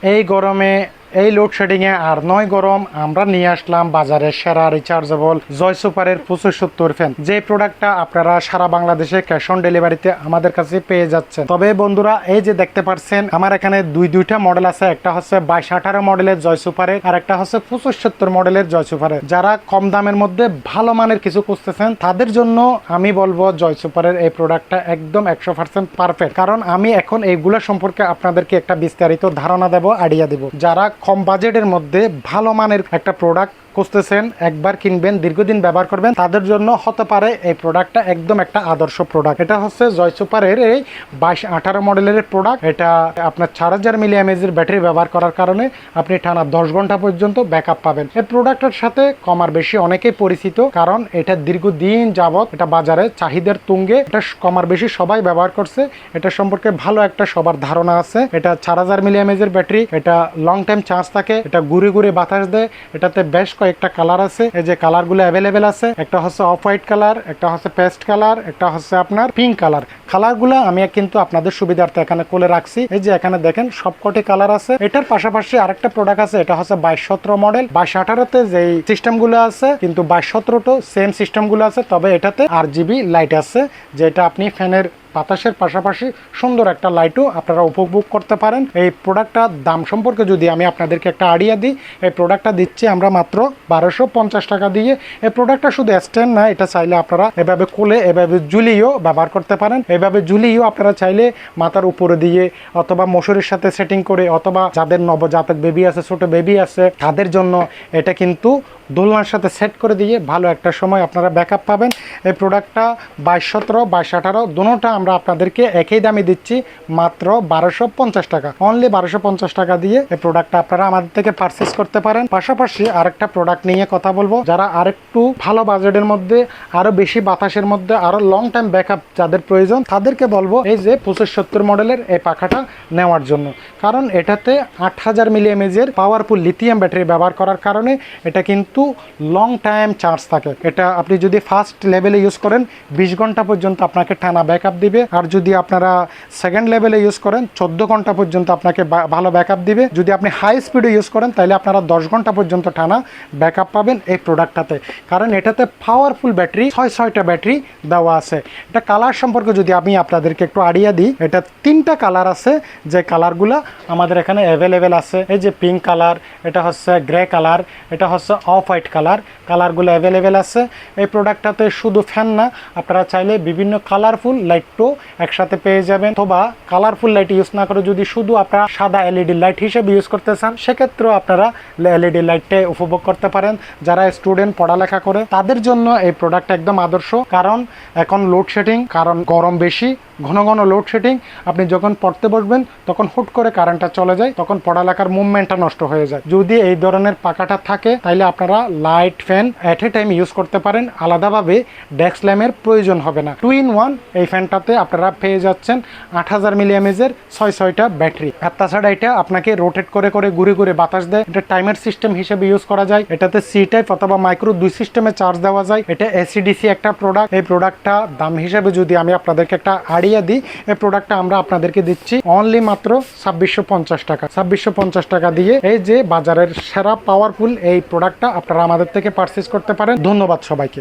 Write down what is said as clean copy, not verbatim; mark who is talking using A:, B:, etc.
A: এই গরমে এই লোডশেডিংয়ে আর নয় গরম আমরা নিয়ে আসলাম বাজারের সেরা রিচার্জেবল জয় সুপারের 75 ফ্যান, যে প্রোডাক্টটা আপনারা সারা বাংলাদেশে ক্যাশ অন ডেলিভারিতে আমাদের কাছে পেয়ে যাচ্ছেন। তবে বন্ধুরা, এই যে দেখতে পাচ্ছেন আমার এখানে দুইটা মডেল আছে, একটা হচ্ছে 2218 মডেলের জয় সুপারের আর একটা হচ্ছে 75 মডেলের জয় সুপারের। যারা কম দামের মধ্যে ভালো মানের কিছু খুঁজতেছেন তাদের জন্য আমি বলবো জয় সুপারের এই প্রোডাক্টটা একদম 100% পারফেক্ট, কারণ আমি এখন এইগুলো সম্পর্কে আপনাদেরকে একটা বিস্তারিত ধারণা দেব, আইডিয়া দেব। যারা কম বাজেটের মধ্যে ভালো মানের একটা প্রোডাক্ট খুঁজতেছেন, একবার কিনবেন দীর্ঘদিন ব্যবহার করবেন, তাদের জন্য হতে পারে এই প্রোডাক্টটা একদম একটা আদর্শ প্রোডাক্ট। এটা হচ্ছে জয় সুপারের এই 2218 মডেলের প্রোডাক্ট। এটা আপনার 4000 মিলিঅ্যাম্পের ব্যাটারি ব্যবহার করার কারণে আপনি টানা 10 ঘন্টা পর্যন্ত ব্যাকআপ পাবেন। এই প্রোডাক্টের সাথে কম আর বেশি অনেকেই পরিচিত, কারণ এটা দীর্ঘদিন যাবত এটা বাজারে চাহিদার তুঙ্গে, এটা কম আর বেশি সবাই ব্যবহার করছে। এটা সম্পর্কে ভালো একটা সবার ধারণা আছে। এটা 4000 মিলিঅ্যাম্পের ব্যাটারি, এটা লং টাইম চার্জ থাকে, এটা ঘুরে ঘুরে বাতাস দেয়। এটাতে বেশ কয়েকটা কালার আছে, এই যে কালারগুলো অ্যাভেলেবেল আছে। একটা হচ্ছে অফ হোয়াইট কালার, একটা হচ্ছে পেস্ট কালার, একটা হচ্ছে আপনার পিঙ্ক কালার। কালারগুলো আমি কিন্তু আপনাদের সুবিধার্থে এখানে কোলে রাখছি। এই যে এখানে দেখেন সবকটি কালার আছে। এটার পাশাপাশি আরেকটা প্রোডাক্ট আছে, এটা হচ্ছে 2217 মডেল। 2218 যেই সিস্টেমগুলো আছে কিন্তু 2217 সেম সিস্টেমগুলো আছে, তবে এটাতে RGB লাইট আছে, যেটা আপনি ফ্যানের বাতাসের পাশাপাশি সুন্দর একটা লাইটও আপনারা উপভোগ করতে পারেন। এই প্রোডাক্টটার দাম সম্পর্কে যদি আমি আপনাদেরকে একটা আইডিয়া দিই, এই প্রোডাক্টটা দিচ্ছি আমরা মাত্র 1250 টাকা দিয়ে। এই প্রোডাক্টটা শুধু স্ট্যান্ড না, এটা চাইলে আপনারা এভাবে কোলে এভাবে ঝুলিয়েও ব্যবহার করতে পারেন। এভাবে ঝুলিয়েও আপনারা চাইলে মাথার উপরে দিয়ে অথবা মশুরির সাথে সেটিং করে, অথবা যাদের নবজাতক বেবি আছে, ছোট বেবি আছে, তাদের জন্য এটা কিন্তু দোলনার সাথে সেট করে দিয়ে ভালো একটা সময় আপনারা ব্যাকআপ পাবেন। এই প্রোডাক্টটা 2217 2218 দুটোটা আমরা আপনাদেরকে একই দামে দিচ্ছি, মাত্র 1250 টাকা। অনলি 1250 টাকা দিয়ে এই প্রোডাক্টটা আপনারা আমাদের থেকে পারচেস করতে পারেন। পাশাপাশি আরেকটা প্রোডাক্ট নিয়ে কথা বলবো, যারা আরেকটু ভালো বাজেটের মধ্যে, আরো বেশি বাতাসের মধ্যে, আরো লং টাইম ব্যাকআপ যাদের প্রয়োজন, তাদেরকে বলবো এই যে 2570 মডেলের এই পাখাটা নেওয়ার জন্য। কারণ এটাতে 8000 মিলিঅ্যাম্পের পাওয়ারফুল লিথিয়াম ব্যাটারি ব্যবহার করার কারণে এটা কিন্তু লং টাইম চার্জ থাকে। এটা আপনি যদি ফার্স্ট লেভেলে ইউজ করেন 20 ঘন্টা পর্যন্ত আপনাকে টানা ব্যাকআপ দিবে, আর যদি আপনারা সেকেন্ড লেভেলে ইউজ করেন 14 ঘন্টা পর্যন্ত আপনাকে ভালো ব্যাকআপ দিবে। যদি আপনি হাই স্পিডে ইউজ করেন তাহলে আপনারা 10 ঘন্টা পর্যন্ত টানা ব্যাকআপ পাবেন এই প্রোডাক্টটাতে, কারণ এটাতে পাওয়ারফুল ব্যাটারি 6টা ব্যাটারি দেওয়া আছে। এটা কালার সম্পর্কে যদি আমি আপনাদেরকে একটু আইডিয়া দিই, এটা 3টা কালার আছে, যে কালারগুলো আমাদের এখানে অ্যাভেলেবেল আছে। এই যে পিঙ্ক কালার, এটা হচ্ছে গ্রে কালার, এটা হচ্ছে অফ হোয়াইট কালার। কালারগুলো অ্যাভেলেবেল আছে। এই প্রোডাক্টটাতে শুধু ফ্যান না, আপনারা চাইলে বিভিন্ন কালারফুল লাইটও একসাথে পেয়ে যাবেন। অথবা কালারফুল লাইট ইউজ না করে যদি শুধু আপনারা সাদা LED লাইট হিসেবে ইউজ করতে চান, সেক্ষেত্রেও আপনারা LED লাইটটা উপভোগ করতে পারেন। যারা স্টুডেন্ট পড়ালেখা করে তাদের জন্য এই প্রোডাক্ট একদম আদর্শ, কারণ এখন লোডশেডিং, কারণ গরম বেশি, ঘন ঘন লোডশেডিং। আপনি যখন পড়তে বসবেন তখন হুট করে কারেন্টটা চলে যায়, তখন পড়ালেখার মুভমেন্টটা নষ্ট হয়ে যায়। যদি এই ধরনের পাখাটা থাকে তাহলে আপনারা লাইট ফ্যান এট এ টাইম ইউজ করতে পারেন, আলাদাভাবে ডেস্ক ল্যাম্পের প্রয়োজন হবে না। 2-in-1 এই ফ্যানটাতে আপনারা পেয়ে যাচ্ছেন 8000 মিলিঅ্যাম্পের 6টা ব্যাটারি। আর তাছাড়া এটা আপনাকে রোটেট করে করে ঘুরে ঘুরে বাতাস দেয়। এটা টাইমার সিস্টেম হিসেবে ইউজ করা যায়। এটাতে C টাইপ অথবা মাইক্রো 2 সিস্টেমে চার্জ দেওয়া যায়। এটা AC/DC একটা প্রোডাক্ট। এই প্রোডাক্টটা দাম হিসেবে যদি আমি আপনাদেরকে একটা আইডিয়া দিই, এই প্রোডাক্টটা আমরা আপনাদেরকে দিচ্ছি অনলি মাত্র 2650 টাকা। 2650 টাকা দিয়ে এই যে বাজারের সেরা পাওয়ারফুল এই প্রোডাক্টটা আপনারা আমাদের থেকে পারচেজ করতে পারেন। ধন্যবাদ সবাইকে।